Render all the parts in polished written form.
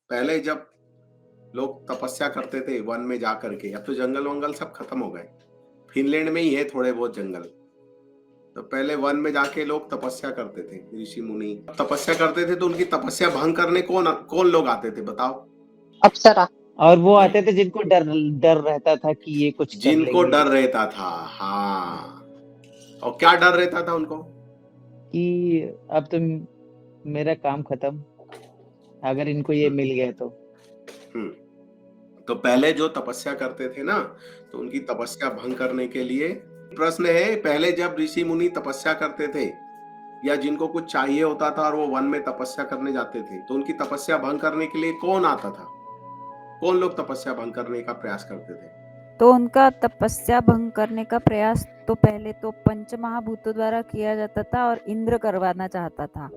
पहले जब लोग तपस्या करते थे वन में जा करके, अब तो जंगल वंगल सब खत्म हो गए। फिनलैंड में ही है थोड़े बहुत जंगल। तो पहले वन में जाके लोग तपस्या करते थे, ऋषि मुनि तपस्या करते थे, तो उनकी तपस्या भंग करने कौन कौन लोग आते थे बताओ? अप्सरा। और वो नहीं, आते थे जिनको डर डर रहता था कि ये कुछ कर जिनको लेंगे, डर रहता था। हाँ, और क्या डर रहता था उनको? कि अब तो मेरा काम खत्म, अगर इनको ये हम्म, मिल गया तो। हम्म। तो पहले जो तपस्या करते थे ना, तो उनकी तपस्या भंग करने के लिए प्रश्न है, पहले जब ऋषि मुनि तपस्या करते थे या जिनको कुछ चाहिए होता था और वो वन में तपस्या करने जाते थे, तो उनकी तपस्या भंग करने के लिए कौन आता था? कौन लोग तपस्या भंग करने का प्रयास करते थे? तो उनका तपस्या भंग करने का प्रयास तो पहले तो पंचमहाभूतों द्वारा किया जाता था और इंद्र करवाना चाहता था।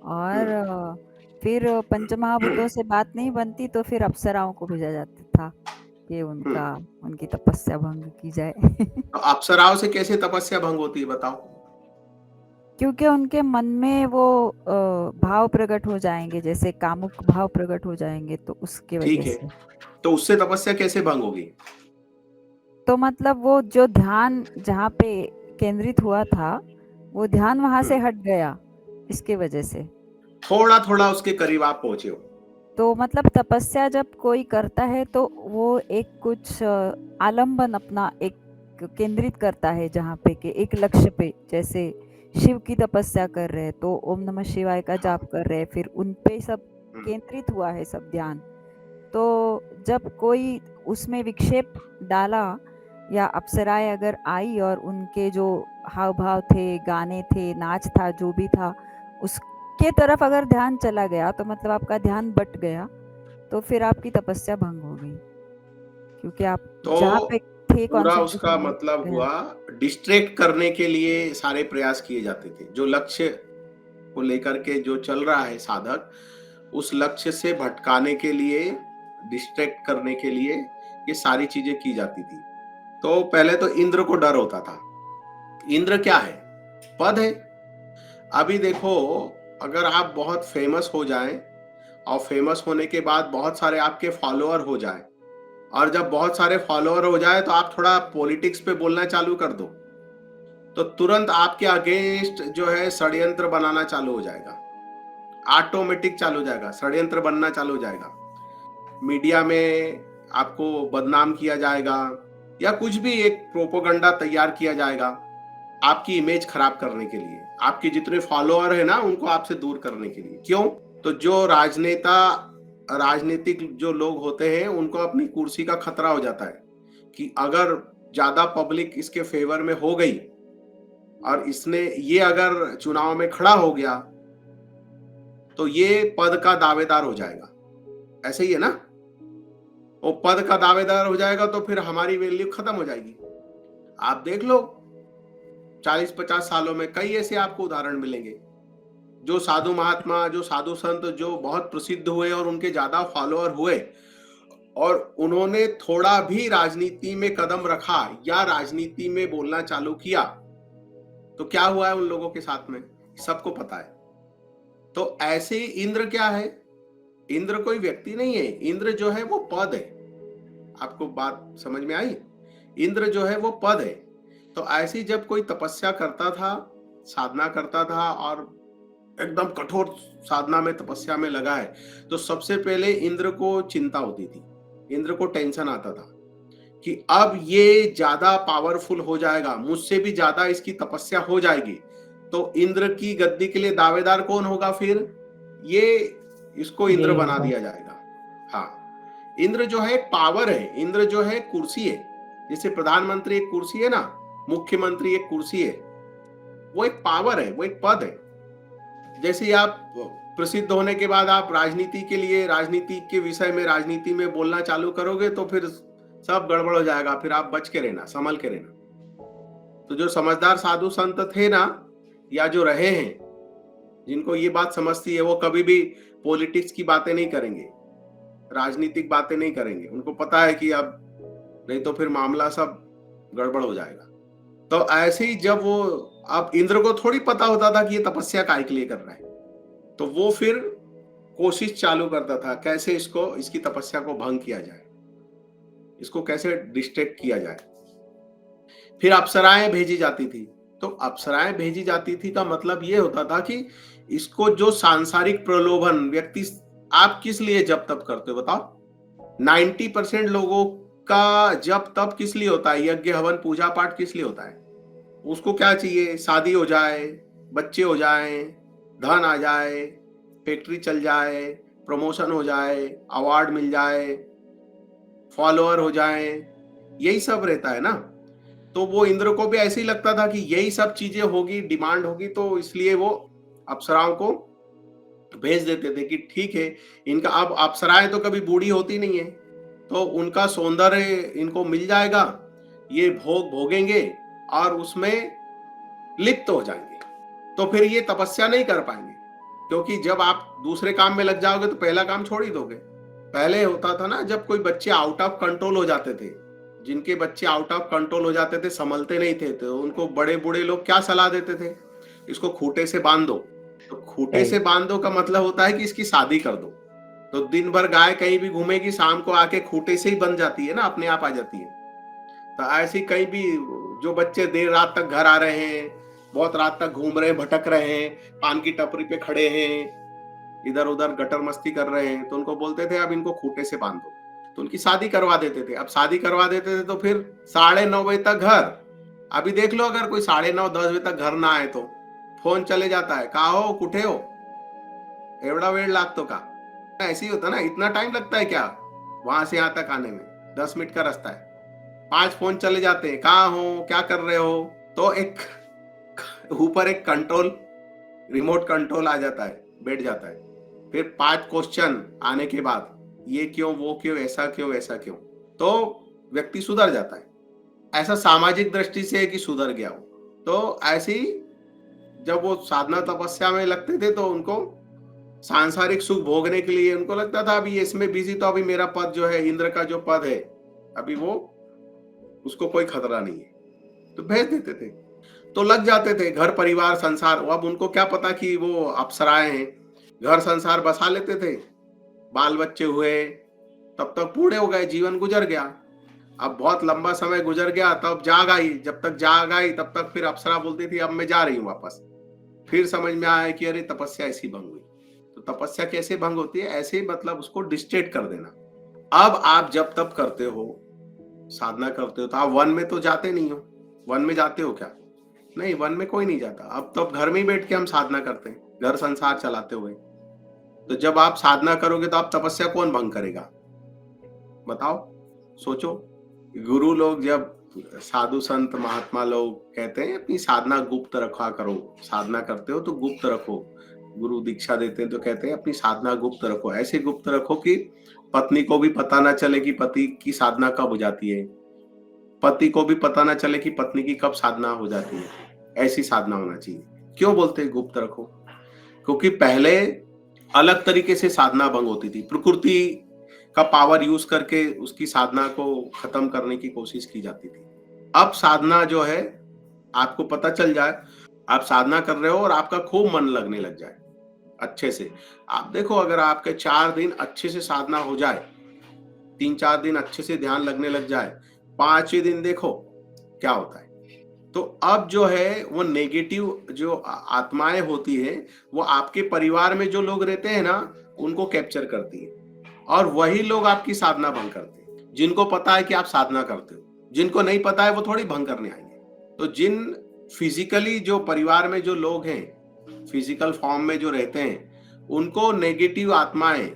और फिर पंचमहाभूतों से बात नहीं बनती तो फिर अप्सराओं को भेजा जाता था कि हम्म। उनकी तपस्या भंग की जाए। तो अप्सराओं से कैसे तपस्या भंग होती है बताओ? क्योंकि उनके मन में वो भाव प्रकट हो जाएंगे, जैसे कामुक भाव प्रकट हो जाएंगे, तो उसके वजह ठीक है, से। तो उससे तपस्या कैसे भंग होगी? तो मतलब वो जो ध्यान जहाँ पे केंद्रित हुआ था, वो ध्यान वहां से हट गया, इसके वजह से। थोड़ा थोड़ा उसके करीब आप पहुंचे हो। तो मतलब तपस्या जब कोई करता है तो वो एक कुछ आलंबन अपना एक केंद्रित करता है जहाँ पे के एक लक्ष्य पे, जैसे शिव की तपस्या कर रहे हैं तो ओम नमः शिवाय का हाँ। जाप कर रहे हैं, फिर उन पे सब हम्म, केंद्रित हुआ है सब ध्यान। तो जब कोई उसमें विक्षेप डाला या अप्सराएं अगर आई और उनके जो हाव भाव थे, गाने थे, नाच था, जो भी था, उसके तरफ अगर ध्यान चला गया तो मतलब आपका ध्यान बट गया, तो फिर आपकी तपस्या भंग हो गई, क्योंकि आप तो जहाँ पे थे पूरा उसका कंसंट्रेशन वो मतलब गया। हुआ, डिस्ट्रैक्ट करने के लिए सारे प्रयास किए जाते थे। जो लक्ष्य को लेकर के जो चल रहा है साधक, उस लक्ष्य से भटकाने के लिए, डिस्ट्रैक्ट करने के लिए ये सारी चीजें की जाती थी। तो पहले तो इंद्र को डर होता था। इंद्र क्या है? पद है। अभी देखो, अगर आप बहुत फेमस हो जाएं और फेमस होने के बाद बहुत सारे आपके फॉलोअर हो जाए, और जब बहुत सारे फॉलोअर हो जाए तो आप थोड़ा पॉलिटिक्स पे बोलना चालू कर दो, तो तुरंत आपके अगेंस्ट जो है षड्यंत्र बनाना चालू हो जाएगा। ऑटोमेटिक चालू हो जाएगा, षड्यंत्र बनना चालू हो जाएगा। मीडिया में आपको बदनाम किया जाएगा, या कुछ भी एक प्रोपोगंडा तैयार किया जाएगा आपकी इमेज खराब करने के लिए, आपके जितने फॉलोअर है ना उनको आपसे दूर करने के लिए। क्यों? तो जो राजनेता, राजनीतिक जो लोग होते हैं, उनको अपनी कुर्सी का खतरा हो जाता है कि अगर ज्यादा पब्लिक इसके फेवर में हो गई और इसने ये अगर चुनाव में खड़ा हो गया, तो ये पद का दावेदार हो जाएगा। ऐसे ही है ना? वो पद का दावेदार हो जाएगा तो फिर हमारी वैल्यू खत्म हो जाएगी। आप देख लो, 40-50 सालों में कई ऐसे आपको उदाहरण मिलेंगे, जो साधु महात्मा, जो साधु संत जो बहुत प्रसिद्ध हुए और उनके ज्यादा फॉलोअर हुए, और उन्होंने थोड़ा भी राजनीति में कदम रखा या राजनीति में बोलना चालू किया, तो क्या हुआ है उन लोगों के साथ में, सबको पता है। तो ऐसे ही इंद्र क्या है? इंद्र कोई व्यक्ति नहीं है, इंद्र जो है वो पद है। आपको बात समझ में आई? इंद्र जो है वो पद है। तो ऐसी जब कोई तपस्या करता था, साधना करता था और एकदम कठोर साधना में, तपस्या में लगा है, तो सबसे पहले इंद्र को चिंता होती थी, इंद्र को टेंशन आता था कि अब ये ज्यादा पावरफुल हो जाएगा, मुझसे भी ज्यादा इसकी तपस्या हो जाएगी, तो इंद्र की गद्दी के लिए दावेदार कौन होगा फिर? ये, इसको इंद्र यही बना होगा। दिया जाएगा। हाँ, इंद्र जो है एक पावर है, इंद्र जो है कुर्सी है। जैसे प्रधानमंत्री एक कुर्सी है ना, मुख्यमंत्री एक कुर्सी है, वो एक पावर है, वो एक पद है। जैसे ही आप प्रसिद्ध होने के बाद आप राजनीति के लिए, राजनीति के विषय में, राजनीति में बोलना चालू करोगे तो फिर सब गड़बड़ हो जाएगा। फिर आप बच के रहना, संभल के रहना। तो जो समझदार साधु संत थे ना, या जो रहे हैं, जिनको ये बात समझती है, वो कभी भी पॉलिटिक्स की बातें नहीं करेंगे, राजनीतिक बातें नहीं करेंगे। उनको पता है कि अब नहीं तो फिर मामला सब गड़बड़ हो जाएगा। तो ऐसे ही जब वो, अब इंद्र को थोड़ी पता होता था कि ये तपस्या काय के लिए कर रहा है, तो वो फिर कोशिश चालू करता था कैसे इसकी तपस्या को भंग किया जाए, इसको कैसे डिस्ट्रैक्ट किया जाए। फिर अप्सराएं भेजी जाती थी। तो अप्सराएं भेजी जाती थी का मतलब ये होता था कि इसको जो सांसारिक प्रलोभन व्यक्ति, आप किस लिए जब तप करते हो बताओ? 90% लोगों का जब तप किस लिए होता है? यज्ञ हवन पूजा पाठ किस लिए होता है? उसको क्या चाहिए? शादी हो जाए, बच्चे हो जाए, धन आ जाए, फैक्ट्री चल जाए, प्रमोशन हो जाए, अवार्ड मिल जाए, फॉलोअर हो जाए, यही सब रहता है ना। तो वो इंद्र को भी ऐसे ही लगता था कि यही सब चीजें होगी, डिमांड होगी, तो इसलिए वो अप्सराओं को भेज देते थे कि ठीक है, इनका अब अप्सराएं तो कभी बूढ़ी होती नहीं है, तो उनका सौंदर्य इनको मिल जाएगा, ये भोग भोगेंगे और उसमें लिप्त हो जाएंगे। तो फिर ये तपस्या नहीं कर पाएंगे, क्योंकि जब आप दूसरे काम में लग जाओगे तो पहला काम छोड़ ही दोगे। पहले होता था ना, जब कोई बच्चे आउट ऑफ कंट्रोल हो जाते थे, जिनके बच्चे आउट ऑफ कंट्रोल हो जाते थे, संभलते नहीं थे, तो उनको बड़े बूढ़े लोग क्या सलाह देते थे? इसको खूंटे से बांध दो। तो खूंटे से बांध दो का मतलब होता है कि इसकी शादी कर दो। तो दिन भर गाय कहीं भी घूमेगी, शाम को आके खूंटे से ही बन जाती है ना, अपने आप आ जाती है। तो ऐसी कहीं भी जो बच्चे देर रात तक घर आ रहे हैं, बहुत रात तक घूम रहे हैं, भटक रहे हैं, पान की टपरी पे खड़े हैं, इधर उधर गटर मस्ती कर रहे हैं, तो उनको बोलते थे अब इनको खूंटे से बांध दो। तो उनकी शादी करवा देते थे। अब शादी करवा देते थे तो फिर 9:30 बजे तक घर। अभी देख लो, अगर कोई 9:30 10 बजे तक घर ना आए तो फोन चले जाता है, कहा हो, कुठे हो, एवढा वेळ लागतो का? ऐसे ही होता ना, इतना टाइम लगता है क्या वहां से यहाँ तक आने में? 10 मिनट का रास्ता है, 5 फोन चले जाते हैं, कहाँ हो, क्या कर रहे हो। तो एक ऊपर एक कंट्रोल, रिमोट कंट्रोल आ जाता है, बैठ जाता है। फिर 5 क्वेश्चन आने के बाद, ये क्यों, वो क्यों, ऐसा क्यों, वैसा क्यों, तो व्यक्ति सुधर जाता है। ऐसा सामाजिक दृष्टि से है कि सुधर गया हो। तो ऐसे ही जब वो साधना तपस्या में लगते थे तो उनको सांसारिक सुख भोगने के लिए उनको लगता था अभी इसमें बिजी, तो अभी मेरा पद जो है, इंद्र का जो पद है, अभी वो उसको कोई खतरा नहीं है, तो भेज देते थे। तो लग जाते थे घर परिवार संसार। अब उनको क्या पता कि वो अप्सराएं हैं, घर संसार बसा लेते थे, बाल बच्चे हुए, तब तक बूढ़े हो गए, जीवन गुजर गया। अब बहुत लंबा समय गुजर गया, तब जाग आई। जब तक जाग आई तब तक फिर अप्सरा बोलती थी अब मैं जा रही हूँ वापस। फिर समझ में आया कि अरे तपस्या ऐसी भंग हुई। तो तपस्या कैसे भंग होती है? ऐसे मतलब उसको डिस्ट्रैक्ट कर देना। अब आप जब तप करते हो, साधना करते हो, तो आप वन में तो जाते नहीं हो। वन में जाते हो क्या? नहीं, वन में कोई नहीं जाता। अब तो घर में ही बैठ के हम साधना करते हैं, घर संसार चलाते हुए। तो जब आप साधना करोगे तो आप तपस्या कौन भंग करेगा बताओ? सोचो। गुरु लोग, जब साधु संत महात्मा लोग कहते हैं अपनी साधना गुप्त रखा करो, साधना करते हो तो गुप्त रखो, गुरु दीक्षा देते हैं तो कहते हैं अपनी साधना गुप्त रखो। ऐसे गुप्त रखो कि पत्नी को भी पता ना चले कि पति की साधना कब हो जाती है, पति को भी पता ना चले कि पत्नी की कब साधना हो जाती है। ऐसी साधना होना चाहिए। क्यों बोलते हैं गुप्त रखो? क्योंकि पहले अलग तरीके से साधना भंग होती थी, प्रकृति का पावर यूज करके उसकी साधना को खत्म करने की कोशिश की जाती थी। अब साधना जो है, आपको पता चल जाए आप साधना कर रहे हो और आपका खूब मन लगने लग जाए अच्छे से। आप देखो, अगर आपके 4 दिन अच्छे से साधना हो जाए, 3-4 दिन अच्छे से ध्यान लगने लग जाए, 5वें दिन देखो क्या होता है। तो अब जो है वो नेगेटिव जो आत्माएं होती है, वो आपके परिवार में जो लोग रहते हैं ना, उनको कैप्चर करती है, और वही लोग आपकी साधना भंग करते हैं। जिनको पता है कि आप साधना करते हो, जिनको नहीं पता है वो थोड़ी भंग करने आएंगे। तो जिन फिजिकली जो परिवार में जो लोग हैं, फिजिकल फॉर्म में जो रहते हैं, उनको नेगेटिव आत्माएं,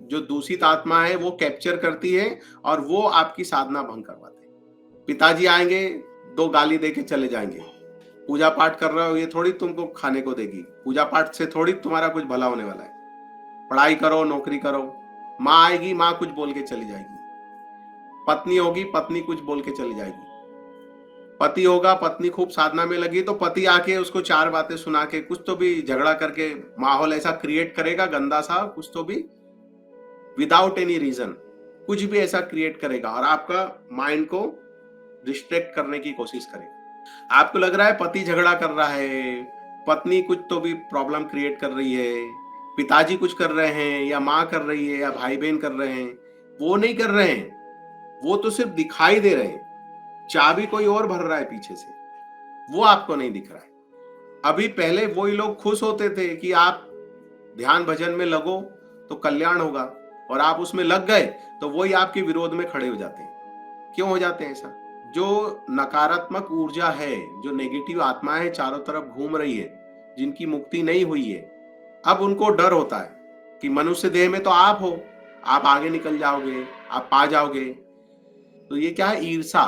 जो दूषित आत्मा है, वो कैप्चर करती है और वो आपकी साधना भंग करवाते हैं। पिताजी आएंगे, 2 गाली दे के चले जाएंगे। पूजा पाठ कर रहे हो, ये थोड़ी तुमको खाने को देगी, पूजा पाठ से थोड़ी तुम्हारा कुछ भला होने वाला है। पढ़ाई करो, नौकरी करो। माँ आएगी, माँ कुछ बोल के चली जाएगी। पत्नी होगी, पत्नी कुछ बोल के चली जाएगी। पति होगा, पत्नी खूब साधना में लगी तो पति आके उसको 4 बातें सुना के, कुछ तो भी झगड़ा करके माहौल ऐसा क्रिएट करेगा गंदा सा, कुछ तो भी विदाउट एनी रीजन कुछ भी ऐसा क्रिएट करेगा और आपका माइंड को डिस्ट्रैक्ट करने की कोशिश करेगा। आपको लग रहा है पति झगड़ा कर रहा है, पत्नी कुछ तो भी प्रॉब्लम क्रिएट कर रही है, पिताजी कुछ कर रहे हैं या माँ कर रही है या भाई बहन कर रहे हैं, वो नहीं कर रहे हैं, वो तो सिर्फ दिखाई दे रहे हैं। चाबी कोई और भर रहा है पीछे से, वो आपको नहीं दिख रहा है। अभी पहले वही लोग खुश होते थे कि आप ध्यान भजन में लगो तो कल्याण होगा, और आप उसमें लग गए तो वही आपके विरोध में खड़े हो जाते हैं। क्यों हो जाते हैं ऐसा? जो नकारात्मक ऊर्जा है, जो नेगेटिव आत्माएं चारों तरफ घूम रही है, जिनकी मुक्ति नहीं हुई है, अब उनको डर होता है कि मनुष्य देह में तो आप हो, आप आगे निकल जाओगे, आप पा जाओगे। तो ये क्या है? ईर्षा,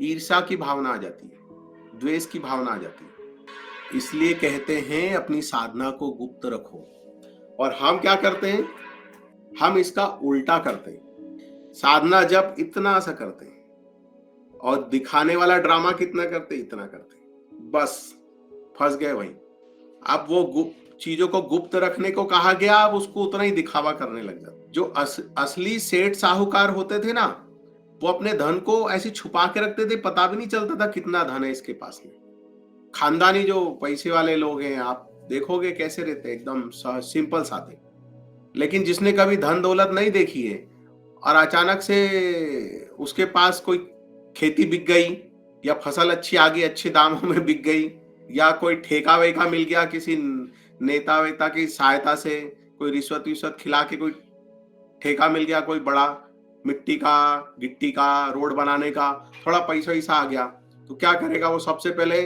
ईर्षा की भावना आ जाती है, द्वेष की भावना आ जाती है। इसलिए कहते हैं अपनी साधना को गुप्त रखो। और हम क्या करते हैं? हम इसका उल्टा करते हैं। साधना जब इतना सा करते हैं और दिखाने वाला ड्रामा कितना करते हैं, इतना करते हैं, बस फंस गए वहीं। अब वो गुप्त चीजों को गुप्त रखने को कहा गया, अब उसको उतना ही दिखावा करने लग जाते। जो असली सेठ साहूकार होते थे ना, वो अपने धन को ऐसे छुपा के रखते थे, पता भी नहीं चलता था कितना धन है इसके पास में। खानदानी जो पैसे वाले लोग हैं, आप देखोगे कैसे रहते, एकदम सिंपल सादे। लेकिन जिसने कभी धन दौलत नहीं देखी है और अचानक से उसके पास कोई खेती बिक गई या फसल अच्छी आ गई, अच्छे दामों में बिक गई, या कोई ठेका वेका मिल गया किसी नेता वेता की सहायता से, कोई रिश्वत विश्वत खिला के कोई ठेका मिल गया, कोई बड़ा मिट्टी का गिट्टी का रोड बनाने का थोड़ा पैसा वैसा आ गया, तो क्या करेगा वो? सबसे पहले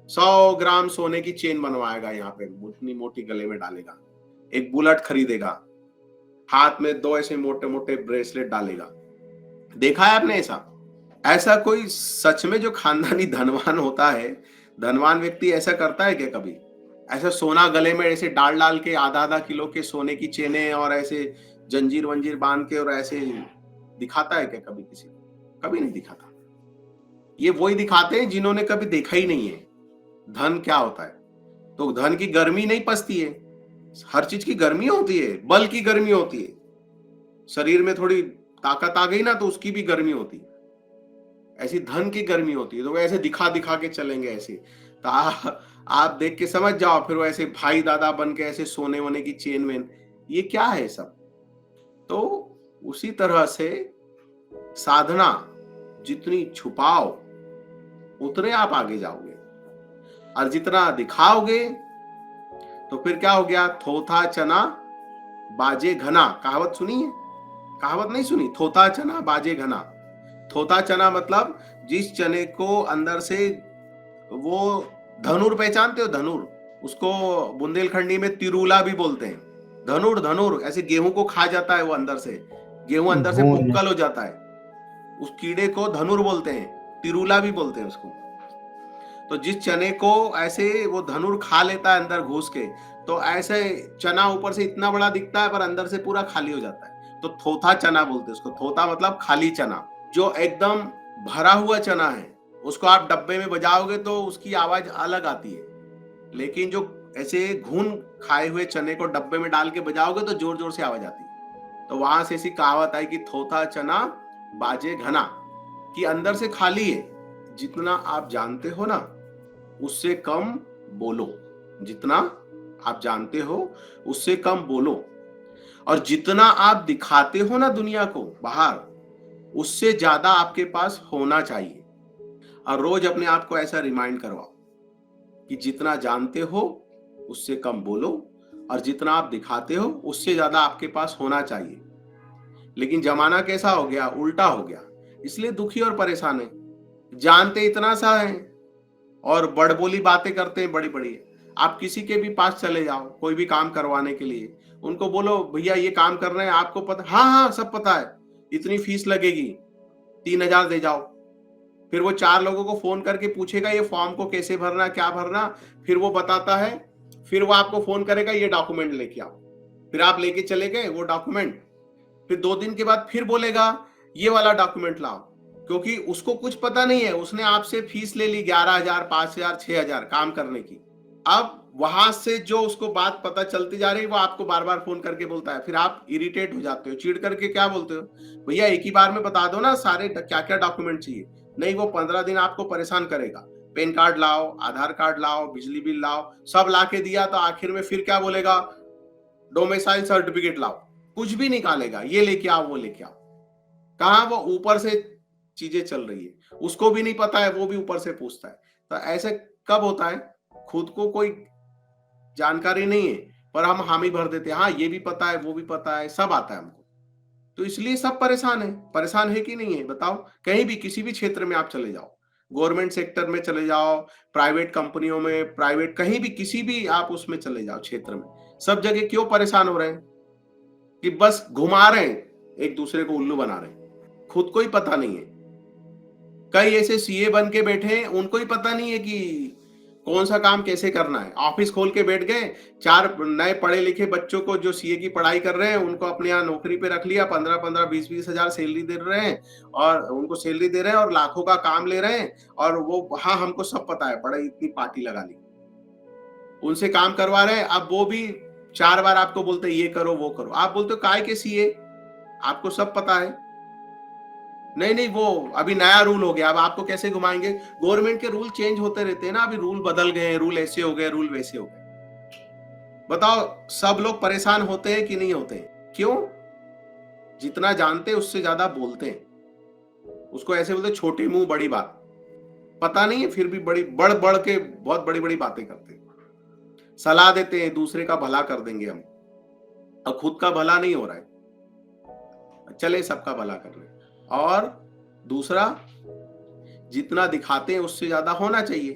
100 ग्राम सोने की चेन बनवाएगा, यहाँ पे उतनी मोटी गले में डालेगा, एक बुलेट खरीदेगा, हाथ में 2 ऐसे मोटे मोटे ब्रेसलेट डालेगा। देखा है आपने ऐसा? ऐसा कोई सच में जो खानदानी धनवान होता है, धनवान व्यक्ति ऐसा करता है क्या कभी? ऐसा सोना गले में ऐसे डाल डाल के आधा आधा किलो के सोने की चेनें और ऐसे जंजीर वंजीर बांध के और ऐसे दिखाता है क्या कभी किसी को? कभी नहीं दिखाता। ये वही दिखाते हैं जिन्होंने कभी देखा ही नहीं है धन क्या होता है। तो धन की गर्मी नहीं पसती है, हर चीज की गर्मी होती है, बल की गर्मी होती है। शरीर में थोड़ी ताकत आ गई ना तो उसकी भी गर्मी होती है, ऐसी धन की गर्मी होती है। तो वो ऐसे दिखा दिखा के चलेंगे ऐसे, तो आप देख के समझ जाओ, फिर वो ऐसे भाई दादा बन के ऐसे सोने वोने की चेन वेन, ये क्या है सब? तो उसी तरह से साधना जितनी छुपाओ उतने आप आगे जाओगे, और जितना दिखाओगे तो फिर क्या हो गया? थोथा चना बाजे घना। कहावत सुनी है? कहावत नहीं सुनी? थोथा चना बाजे घना। थोथा चना मतलब जिस चने को अंदर से वो धनुर, पहचानते हो धनुर? उसको बुंदेलखंडी में तिरुला भी बोलते हैं। धनुर, धनुर ऐसे गेहूं को खा जाता है वो अंदर से, गेहूं अंदर से घून। बुक्कल हो जाता है, उस कीड़े को धनुर बोलते हैं, तिरुला भी बोलते हैं उसको। तो जिस चने को ऐसे वो धनुर खा लेता है अंदर घुस के, तो ऐसे चना ऊपर से इतना बड़ा दिखता है पर अंदर से पूरा खाली हो जाता है, तो थोथा चना बोलते हैं उसको। थोथा मतलब खाली चना। जो एकदम भरा हुआ चना है उसको आप डब्बे में बजाओगे तो उसकी आवाज अलग आती है, लेकिन जो ऐसे घुन खाए हुए चने को डब्बे में डाल के बजाओगे तो जोर जोर से आवाज आती है। तो वहां से ऐसी कहावत आई कि थोथा चना बाजे घना, कि अंदर से खाली है। जितना आप जानते हो ना उससे कम बोलो, जितना आप जानते हो उससे कम बोलो, और जितना आप दिखाते हो ना दुनिया को बाहर, उससे ज्यादा आपके पास होना चाहिए। और रोज अपने आप को ऐसा रिमाइंड करवाओ कि जितना जानते हो उससे कम बोलो, और जितना आप दिखाते हो उससे ज्यादा आपके पास होना चाहिए। लेकिन जमाना कैसा हो गया? उल्टा हो गया, इसलिए दुखी और परेशान है। जानते इतना सा है और बड़बोली बातें करते हैं बड़ी बड़ी। आप किसी के भी पास चले जाओ कोई भी काम करवाने के लिए, उनको बोलो भैया ये काम कर रहे हैं, आपको पता? हाँ हाँ सब पता है, इतनी फीस लगेगी, 3000 दे जाओ। फिर वो 4 लोगों को फोन करके पूछेगा ये फॉर्म को कैसे भरना, क्या भरना, फिर वो बताता है, फिर वो आपको फोन करेगा ये डॉक्यूमेंट लेके आओ, फिर आप लेके चले गए वो डॉक्यूमेंट, फिर 2 दिन के बाद फिर बोलेगा ये वाला डॉक्यूमेंट लाओ, क्योंकि उसको कुछ पता नहीं है, उसने आपसे फीस ले ली 11,000, 5,000, 6,000 काम करने की। अब वहां से जो उसको बात पता चलती जा रही है वो आपको बार बार फोन करके बोलता है, फिर आप इरिटेट हो जाते हो, चिढ़ करके क्या बोलते हो, भैया एक ही बार में बता दो ना सारे क्या क्या डॉक्यूमेंट चाहिए। नहीं, वो 15 दिन आपको परेशान करेगा, पैन कार्ड लाओ, आधार कार्ड लाओ, बिजली बिल लाओ, सब ला के दिया तो आखिर में फिर क्या बोलेगा, डोमिसाइल सर्टिफिकेट लाओ, कुछ भी निकालेगा, ये लेके आओ वो लेके आओ। कहाँ वो ऊपर से चीजें चल रही है, उसको भी नहीं पता है, वो भी ऊपर से पूछता है। तो ऐसे कब होता है, खुद को कोई जानकारी नहीं है पर हम हामी भर देते हैं, हाँ ये भी पता है वो भी पता है, सब आता है हमको। तो इसलिए सब परेशान है कि नहीं है बताओ। कहीं भी किसी भी क्षेत्र में आप चले जाओ, गवर्नमेंट सेक्टर में चले जाओ, प्राइवेट कंपनियों में, प्राइवेट कहीं भी किसी भी आप उसमें चले जाओ क्षेत्र में, सब जगह क्यों परेशान हो रहे हैं कि बस घुमा रहे हैं, एक दूसरे को उल्लू बना रहे हैं, खुद को ही पता नहीं है। कई ऐसे सीए बन के बैठे हैं, उनको ही पता नहीं है कि कौन सा काम कैसे करना है। ऑफिस खोल के बैठ गए, 4 नए पढ़े लिखे बच्चों को जो सीए की पढ़ाई कर रहे हैं उनको अपने यहाँ नौकरी पे रख लिया, 15-15, 20-20 हजार सैलरी दे रहे हैं, और उनको सैलरी दे रहे हैं और लाखों का काम ले रहे हैं, और वो हाँ हमको सब पता है, बड़ा इतनी पार्टी लगा ली, उनसे काम करवा रहे हैं। अब वो भी 4 बार आपको बोलते हैं ये करो वो करो, आप बोलते हो काय के सीए, आपको सब पता है। नहीं वो अभी नया रूल हो गया, अब आपको कैसे घुमाएंगे। गवर्नमेंट के रूल चेंज होते रहते हैं ना, अभी रूल बदल गए, रूल ऐसे हो गए, रूल वैसे हो गए। बताओ सब लोग परेशान होते हैं कि नहीं होते हैं? क्यों? जितना जानते हैं उससे ज्यादा बोलते हैं। उसको ऐसे बोलते छोटी मुंह बड़ी बात, पता नहीं है फिर भी बड़ी बढ़ के बहुत बड़ी बड़ी बातें करते हैं, सलाह देते हैं दूसरे का भला कर देंगे हम, और खुद का भला नहीं हो रहा है, चले सबका भला कर ले। और दूसरा, जितना दिखाते हैं उससे ज्यादा होना चाहिए,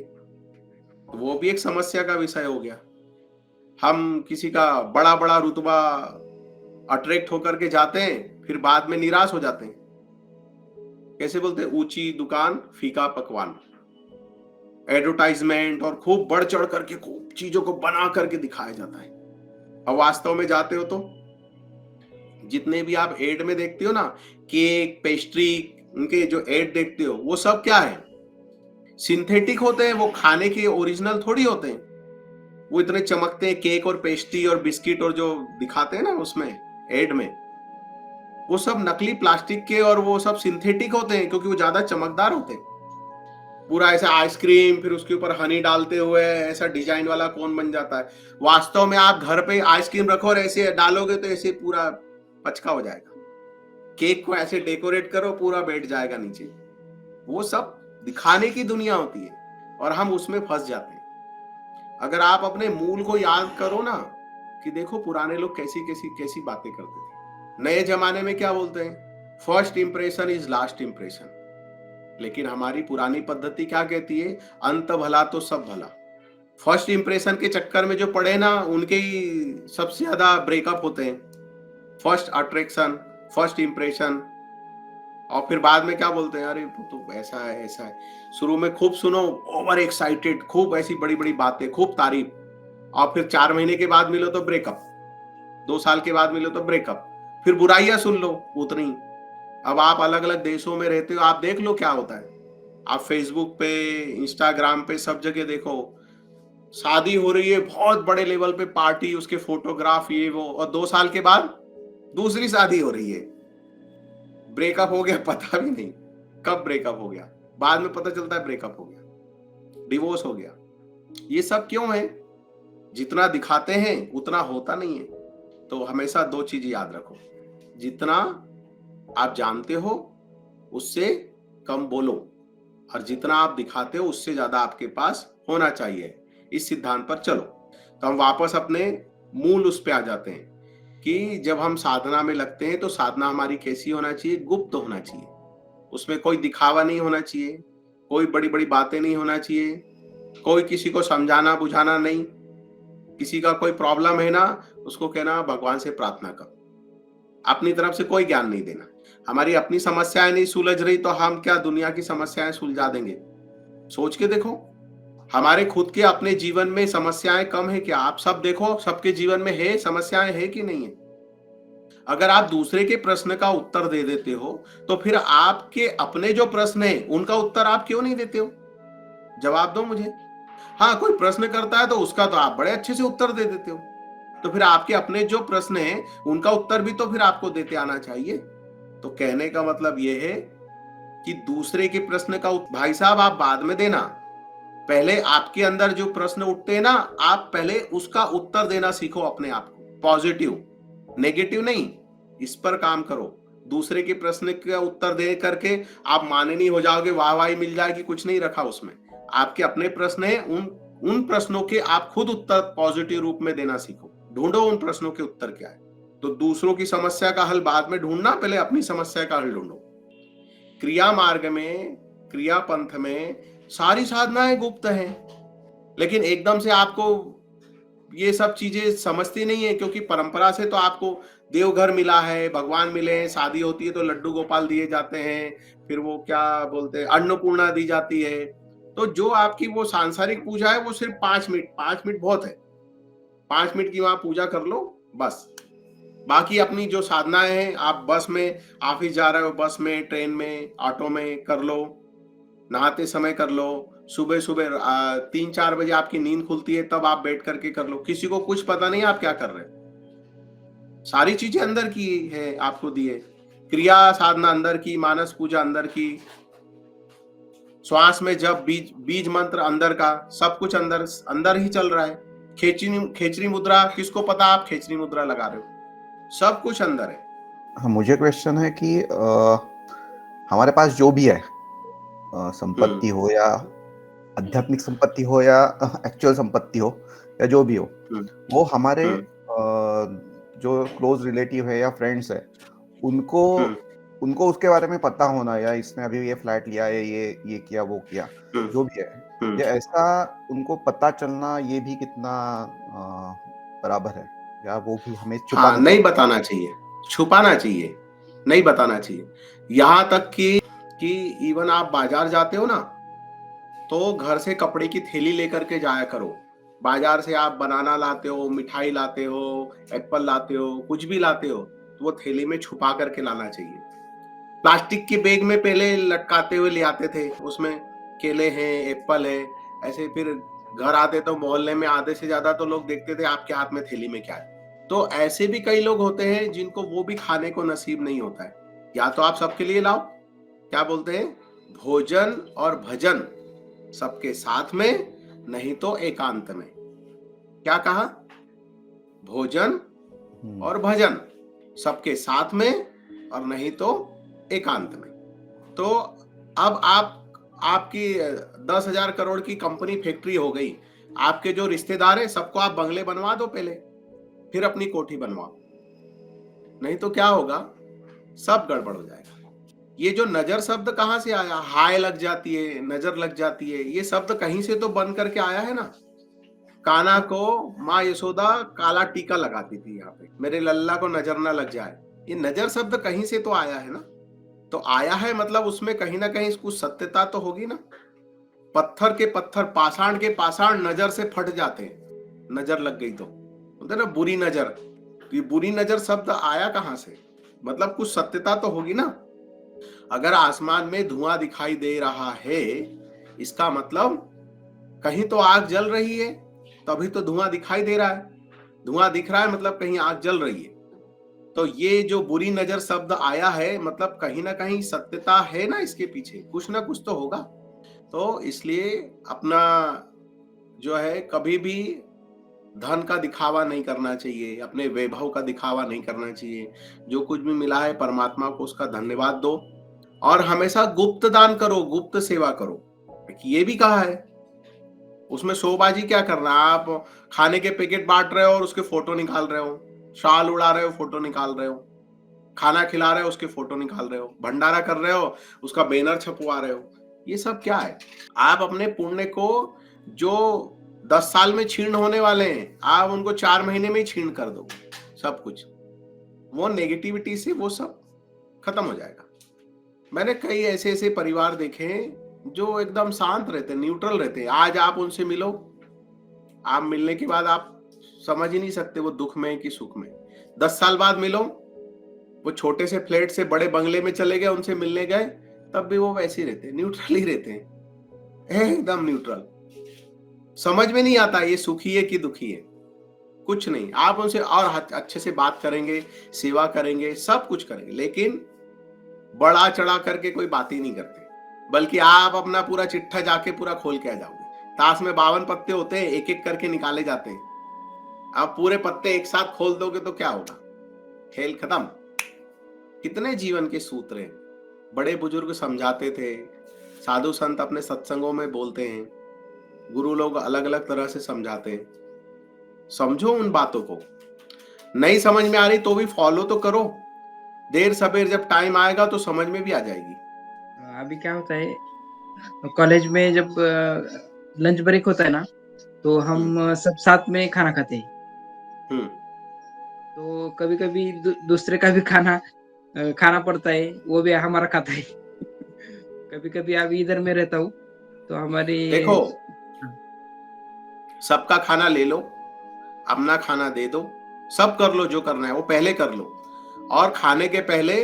वो भी एक समस्या का विषय हो गया। हम किसी का बड़ा बड़ा रुतबा अट्रैक्ट होकर के जाते हैं, फिर बाद में निराश हो जाते हैं। कैसे बोलते हैं, ऊंची दुकान फीका पकवान, एडवर्टाइजमेंट और खूब बढ़ चढ़ करके खूब चीजों को बना करके दिखाया जाता है। अब वास्तव में जाते हो तो जितने भी आप एड में देखते हो ना, केक पेस्ट्री, उनके जो एड देखते हो वो सब क्या है, सिंथेटिक होते हैं, वो खाने के ओरिजिनल थोड़ी होते हैं। वो इतने चमकते हैं केक और पेस्ट्री और बिस्किट और जो दिखाते हैं ना उसमें एड में, वो सब नकली प्लास्टिक के और वो सब सिंथेटिक होते हैं, क्योंकि वो ज्यादा चमकदार होते हैं। पूरा ऐसा आइसक्रीम, फिर उसके ऊपर हनी डालते हुए ऐसा डिजाइन वाला कौन बन जाता है। वास्तव में आप घर पे आइसक्रीम रखो और ऐसे डालोगे तो ऐसे पूरा पचका हो जाएगा। केक को ऐसे डेकोरेट करो, पूरा बैठ जाएगा नीचे। वो सब दिखाने की दुनिया होती है और हम उसमें फंस जाते हैं। अगर आप अपने मूल को याद करो ना, कि देखो पुराने लोग कैसी कैसी कैसी बातें करते थे। नए जमाने में क्या बोलते हैं, first impression is last impression. लेकिन हमारी पुरानी पद्धति क्या कहती है, अंत भला तो सब भला। फर्स्ट इंप्रेशन के चक्कर में जो पड़े ना, उनके ही सबसे ज्यादा ब्रेकअप होते हैं। फर्स्ट अट्रैक्शन, फर्स्ट इंप्रेशन, और फिर बाद में क्या बोलते हैं, अरे वो तो ऐसा है ऐसा है। शुरू में खूब सुनो, ओवर एक्साइटेड, खूब ऐसी बड़ी बड़ी बातें, खूब तारीफ, और फिर 4 महीने के बाद मिलो तो ब्रेकअप, 2 साल के बाद मिलो तो ब्रेकअप, फिर बुराइयां सुन लो उतनी। अब आप अलग अलग देशों में रहते हो, आप देख लो क्या होता है। आप फेसबुक पे, इंस्टाग्राम पे, सब जगह देखो, शादी हो रही है बहुत बड़े लेवल पे, पार्टी, उसके फोटोग्राफ, ये वो, और 2 साल के बाद दूसरी शादी हो रही है। ब्रेकअप हो गया, पता भी नहीं कब ब्रेकअप हो गया, बाद में पता चलता है ब्रेकअप हो गया, डिवोर्स हो गया। ये सब क्यों है? जितना दिखाते हैं उतना होता नहीं है। तो हमेशा 2 चीज याद रखो, जितना आप जानते हो उससे कम बोलो, और जितना आप दिखाते हो उससे ज्यादा आपके पास होना चाहिए। इस सिद्धांत पर चलो। तो हम वापस अपने मूल उस पे आ जाते हैं कि जब हम साधना में लगते हैं तो साधना हमारी कैसी होना चाहिए, गुप्त होना चाहिए। उसमें कोई दिखावा नहीं होना चाहिए, कोई बड़ी बड़ी बातें नहीं होना चाहिए, कोई किसी को समझाना बुझाना नहीं। किसी का कोई प्रॉब्लम है ना, उसको कहना भगवान से प्रार्थना करो, अपनी तरफ से कोई ज्ञान नहीं देना। हमारी अपनी समस्याएं नहीं सुलझ रही तो हम क्या दुनिया की समस्याएं सुलझा देंगे? सोच के देखो, हमारे खुद के अपने जीवन में समस्याएं कम है क्या? आप सब देखो, सबके जीवन में है समस्याएं, है कि नहीं है? अगर आप दूसरे के प्रश्न का उत्तर दे देते हो तो फिर आपके अपने जो प्रश्न है उनका उत्तर आप क्यों नहीं देते हो? जवाब दो मुझे। हाँ, कोई प्रश्न करता है तो उसका तो आप बड़े अच्छे से उत्तर दे देते हो, तो फिर आपके अपने जो प्रश्न है उनका उत्तर भी तो फिर आपको देते आना चाहिए। तो कहने का मतलब यह है कि दूसरे के प्रश्न का भाई साहब आप बाद में देना, पहले आपके अंदर जो प्रश्न उठते हैं ना, आप पहले उसका उत्तर देना सीखो अपने आप को। पॉजिटिव, नेगेटिव नहीं, इस पर काम करो। दूसरे के प्रश्न का उत्तर दे करके आप माने नहीं हो जाओगे, वाहवाही मिल जाएगी, कुछ नहीं रखा उसमें। आपके अपने प्रश्न है, उन प्रश्नों के आप खुद उत्तर पॉजिटिव रूप में देना सीखो। ढूंढो उन प्रश्नों के उत्तर क्या है। तो दूसरों की समस्या का हल बाद में ढूंढना, पहले अपनी समस्या का हल ढूंढो। क्रिया मार्ग में, क्रिया पंथ में सारी साधनाएं गुप्त हैं, लेकिन एकदम से आपको ये सब चीजें समझती नहीं है, क्योंकि परंपरा से तो आपको देवघर मिला है, भगवान मिले हैं, शादी होती है तो लड्डू गोपाल दिए जाते हैं, फिर वो क्या बोलते हैं, अन्नपूर्णा दी जाती है। तो जो आपकी वो सांसारिक पूजा है वो सिर्फ 5 मिनट बहुत है, 5 मिनट की वहां पूजा कर लो बस। बाकी अपनी जो साधनाएं हैं, आप बस में ऑफिस जा रहे हो, बस में, ट्रेन में, ऑटो में कर लो, नहाते समय कर लो, सुबह सुबह 3-4 बजे आपकी नींद खुलती है तब आप बैठ करके कर लो। किसी को कुछ पता नहीं आप क्या कर रहे हो, सारी चीजें अंदर की है, आपको दिए। क्रिया साधना अंदर की, मानस पूजा अंदर की, श्वास में जब बीज मंत्र अंदर का, सब कुछ अंदर ही चल रहा है। खेचरी मुद्रा, किसको पता आप खेचरी मुद्रा लगा रहे हो, सब कुछ अंदर है। हाँ, मुझे क्वेश्चन है कि हमारे पास जो भी है, संपत्ति हो या आध्यात्मिक संपत्ति हो या एक्चुअल संपत्ति हो या जो भी हो, वो हमारे जो क्लोज रिलेटिव है या फ्रेंड्स है, उनको उसके बारे में पता होना, या इसने अभी ये फ्लैट लिया है, ये किया, वो किया, जो भी है, ये ऐसा उनको पता चलना, ये भी कितना बराबर है, या वो भी हमें हाँ, नहीं बताना चाहिए, छुपाना चाहिए, नहीं बताना चाहिए। यहाँ तक कि इवन आप बाजार जाते हो ना, तो घर से कपड़े की थैली लेकर के जाया करो। बाजार से आप बनाना लाते हो, मिठाई लाते हो, एप्पल लाते हो, कुछ भी लाते हो, तो वो थैली में छुपा करके लाना चाहिए। प्लास्टिक के बैग में पहले लटकाते हुए ले आते थे, उसमें केले हैं, एप्पल है, ऐसे। फिर घर आते तो मोहल्ले में आधे से ज्यादा तो लोग देखते थे आपके हाथ में थैली में क्या है। तो ऐसे भी कई लोग होते हैं जिनको वो भी खाने को नसीब नहीं होता है। या तो आप सबके लिए लाओ, क्या बोलते हैं, भोजन और भजन सबके साथ में, नहीं तो एकांत में। क्या कहा, भोजन और भजन सबके साथ में, और नहीं तो एकांत में। तो अब आपकी 10,000 करोड़ की कंपनी, फैक्ट्री हो गई, आपके जो रिश्तेदार है सबको आप बंगले बनवा दो पहले, फिर अपनी कोठी बनवाओ, नहीं तो क्या होगा, सब गड़बड़ हो जाएगा। ये जो नजर शब्द कहां से आया, हाय लग जाती है, नजर लग जाती है, ये शब्द कहीं से तो बन करके आया है ना। कान्हा को माँ यशोदा काला टीका लगाती थी यहाँ पे, मेरे लल्ला को नजर ना लग जाए, ये नजर शब्द कहीं से तो आया है ना। तो आया है मतलब उसमें कहीं ना कहीं कुछ सत्यता तो होगी ना। पत्थर के पत्थर, पाषाण के पाषाण नजर से फट जाते हैं, नजर लग गई तो बोलते ना बुरी नजर। तो ये बुरी नजर शब्द आया कहां से, मतलब कुछ सत्यता तो होगी ना। अगर आसमान में धुआं दिखाई दे रहा है, इसका मतलब कहीं तो आग जल रही है, तभी तो धुआं दिखाई दे रहा है। धुआं दिख रहा है मतलब कहीं आग जल रही है। तो ये जो बुरी नजर शब्द आया है, मतलब कहीं ना कहीं सत्यता है ना, इसके पीछे कुछ ना कुछ तो होगा। तो इसलिए अपना जो है, कभी भी धन का दिखावा नहीं करना चाहिए, अपने वैभव का दिखावा नहीं करना चाहिए। जो कुछ भी मिला है परमात्मा को उसका धन्यवाद दो, और हमेशा गुप्त दान करो, गुप्त सेवा करो। ये भी कहा है, उसमें शोबाजी क्या करना। आप खाने के पैकेट बांट रहे हो और उसके फोटो निकाल रहे हो, शाल उड़ा रहे हो, फोटो निकाल रहे हो, खाना खिला रहे हो, उसके फोटो निकाल रहे हो, भंडारा कर रहे हो, उसका बैनर छपवा रहे हो, ये सब क्या है। आप अपने पुण्य को जो 10 साल में छीण होने वाले हैं, आप उनको 4 महीने में ही छीण कर दो, सब कुछ वो नेगेटिविटी से वो सब खत्म हो जाएगा। मैंने कई ऐसे परिवार देखे हैं जो एकदम शांत रहते हैं, न्यूट्रल रहते हैं। आज आप उनसे मिलो, आप मिलने के बाद आप समझ ही नहीं सकते वो दुख में कि सुख में। 10 साल बाद मिलो, वो छोटे से फ्लैट से बड़े बंगले में चले गए, उनसे मिलने गए, तब भी वो वैसे ही रहते हैं, न्यूट्रल ही रहते हैं, एकदम न्यूट्रल। समझ में नहीं आता ये सुखी है कि दुखी है, कुछ नहीं। आप उनसे और अच्छे से बात करेंगे, सेवा करेंगे, सब कुछ करेंगे, लेकिन बड़ा चढ़ा करके कोई बात ही नहीं करते। बल्कि आप अपना पूरा चिट्ठा जाके पूरा खोल के आ जाओगे। ताश में 52 पत्ते होते हैं, एक एक करके निकाले जाते हैं, आप पूरे पत्ते एक साथ खोल दोगे तो क्या होगा? खेल खत्म। कितने जीवन के सूत्र हैं, बड़े बुजुर्ग समझाते थे, साधु संत अपने सत्संगों में बोलते हैं, गुरु लोग अलग अलग तरह से समझाते हैं। समझो उन बातों को। नहीं समझ में आ रही तो भी फॉलो तो करो, देर सबेर जब टाइम आएगा तो समझ में भी आ जाएगी। अभी क्या होता है, कॉलेज में जब लंच ब्रेक होता है ना, तो हम सब साथ में खाना खाते हैं। हम्म तो कभी कभी दूसरे का भी खाना खाना पड़ता है, वो भी हमारा खाता है। कभी कभी अभी इधर में रहता हूँ तो हमारे देखो, सबका खाना ले लो, अपना खाना दे दो, सब कर लो जो करना है वो पहले कर लो, और खाने के पहले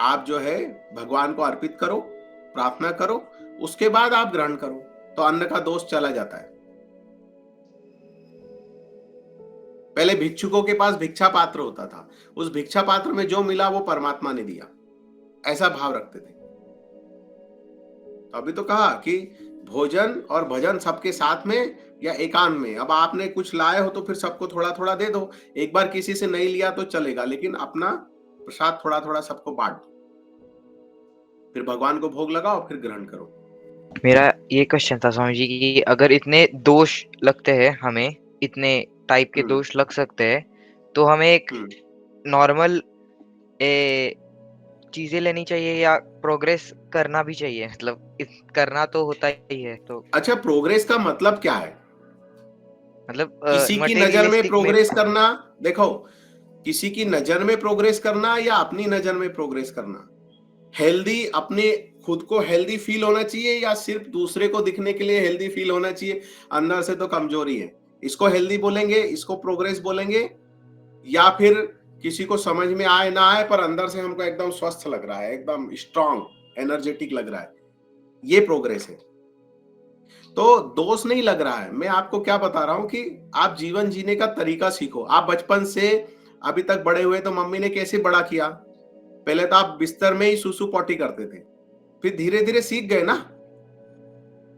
आप जो है भगवान को अर्पित करो, प्रार्थना करो, उसके बाद आप ग्रहण करो, तो अन्न का दोष चला जाता है। पहले भिक्षुकों के पास भिक्षा पात्र होता था, उस भिक्षा पात्र में जो मिला वो परमात्मा ने दिया, ऐसा भाव रखते थे। तो अभी तो कहा कि भोजन और भजन सबके साथ में या एकांत में। अब आपने कुछ लाए हो तो फिर सबको थोड़ा थोड़ा दे दो, एक बार किसी से नहीं लिया तो चलेगा, लेकिन अपना प्रसाद थोड़ा थोड़ा सबको बांट दो, फिर भगवान को भोग लगाओ, फिर ग्रहण करो। मेरा ये क्वेश्चन था स्वामी जी कि अगर इतने दोष लगते हैं हमें, इतने टाइप के दोष लग सकते हैं, तो हमें एक नॉर्मल चीजें लेनी चाहिए या प्रोग्रेस करना भी चाहिए? मतलब करना तो होता ही है। तो अच्छा, प्रोग्रेस का मतलब क्या है? मतलब किसी की नजर में प्रोग्रेस करना, देखो, किसी की नजर में प्रोग्रेस करना या अपनी नजर में प्रोग्रेस करना। हेल्दी, अपने खुद को हेल्दी फील होना चाहिए या सिर्फ दूसरे को दिखने के लिए हेल्दी फील होना चाहिए? अंदर से तो कमजोरी है, इसको हेल्दी बोलेंगे, इसको प्रोग्रेस बोलेंगे, या फिर किसी को समझ में आए ना आए पर अंदर से हमको एकदम स्वस्थ लग रहा है, एकदम स्ट्रांग एनर्जेटिक लग रहा है, ये प्रोग्रेस है। तो दोष नहीं लग रहा है। मैं आपको क्या बता रहा हूं कि आप जीवन जीने का तरीका सीखो। आप बचपन से अभी तक बड़े हुए तो मम्मी ने कैसे बड़ा किया? पहले तो आप बिस्तर में ही सुसु पॉटी करते थे, फिर धीरे धीरे सीख गए ना।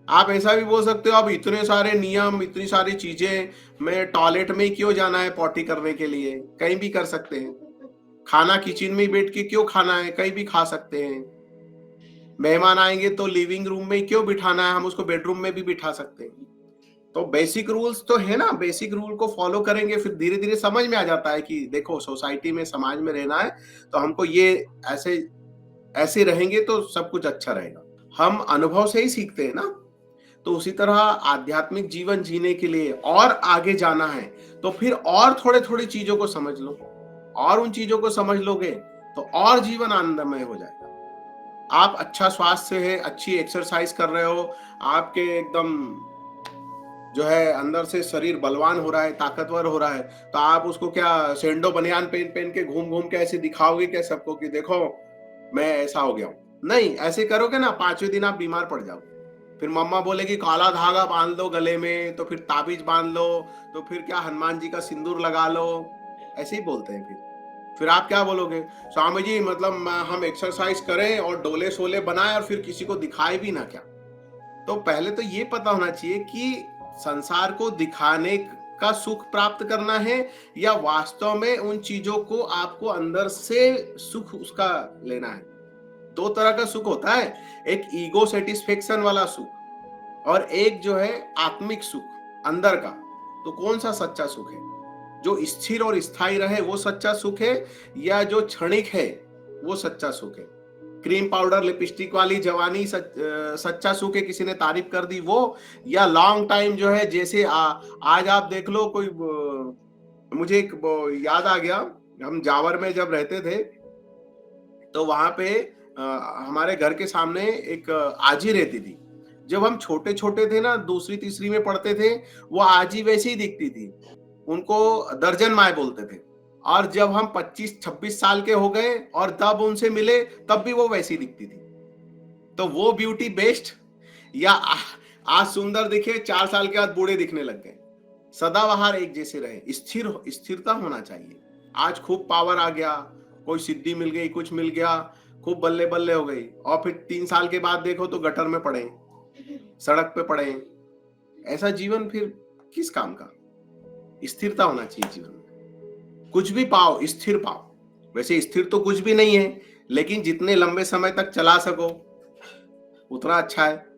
आप ऐसा भी बोल सकते हो अब इतने सारे नियम, इतनी सारी चीजें, मैं टॉयलेट में ही क्यों जाना है पॉटी करने के लिए, कहीं भी कर सकते हैं। खाना किचन में ही बैठ के क्यों खाना है, कहीं भी खा सकते हैं। मेहमान आएंगे तो लिविंग रूम में ही क्यों बिठाना है, हम उसको बेडरूम में भी बिठा सकते हैं। तो बेसिक रूल्स तो है ना, बेसिक रूल को फॉलो करेंगे, फिर धीरे धीरे समझ में आ जाता है कि देखो सोसाइटी में, समाज में रहना है तो हमको ये ऐसे ऐसे रहेंगे तो सब कुछ अच्छा रहेगा। हम अनुभव से ही सीखते हैं ना। तो उसी तरह आध्यात्मिक जीवन जीने के लिए और आगे जाना है तो फिर और थोड़े थोड़ी चीजों को समझ लो, और उन चीजों को समझ लोगे तो और जीवन आनंदमय हो जाएगा। आप अच्छा स्वास्थ्य है, अच्छी एक्सरसाइज कर रहे हो, आपके एकदम जो है अंदर से शरीर बलवान हो रहा है, ताकतवर हो रहा है, तो आप उसको क्या सेंडो बनियान पहन पहन के घूम घूम के ऐसे दिखाओगे क्या सबको कि देखो मैं ऐसा हो गया हूं? नहीं, ऐसे करोगे ना 5वें दिन आप बीमार पड़ जाओगे। फिर मम्मा बोलेगी काला धागा बांध लो गले में, तो फिर ताबीज बांध लो, तो फिर क्या हनुमान जी का सिंदूर लगा लो, ऐसे ही बोलते हैं। फिर आप क्या बोलोगे? स्वामी जी मतलब हम एक्सरसाइज करें और डोले शोले बनाए और फिर किसी को दिखाए भी ना क्या? तो पहले तो ये पता होना चाहिए कि संसार को दिखाने का सुख प्राप्त करना है या वास्तव में उन चीजों को आपको अंदर से सुख उसका लेना है। दो तरह का सुख होता है, एक ईगो सेटिस्फेक्शन वाला सुख और एक जो है आत्मिक सुख अंदर का। तो कौन सा सच्चा सुख है? जो स्थिर और स्थायी रहे वो सच्चा सुख है, या जो क्षणिक है वो सच्चा सुख है? क्रीम पाउडर लिपस्टिक वाली जवानी सच्चा सुख है, किसी ने तारीफ कर दी वो, या लॉन्ग टाइम जो है जैसे आज आप देख लो कोई मुझे एक याद आ गया, हम जावर में जब रहते थे तो वहां पे हमारे घर के सामने एक आजी रहती थी। जब हम छोटे छोटे थे ना, दूसरी तीसरी में पढ़ते थे, वो आजी वैसी ही दिखती थी, उनको दर्जन माए बोलते थे। और जब हम 25-26 साल के हो गए और तब उनसे मिले तब भी वो वैसी दिखती थी। तो वो ब्यूटी बेस्ट, या आज सुंदर दिखे 4 साल के बाद बूढ़े दिखने लग गए? सदाबहार एक जैसे रहे, स्थिरता होना चाहिए। आज खूब पावर आ गया, कोई सिद्धि मिल गई, कुछ मिल गया, खूब बल्ले बल्ले हो गई, और फिर 3 साल के बाद देखो तो गटर में पड़े, सड़क पे पड़े। ऐसा जीवन फिर किस काम का? स्थिरता होना चाहिए जीवन में। कुछ भी पाओ स्थिर पाओ। वैसे स्थिर तो कुछ भी नहीं है, लेकिन जितने लंबे समय तक चला सको उतना अच्छा है।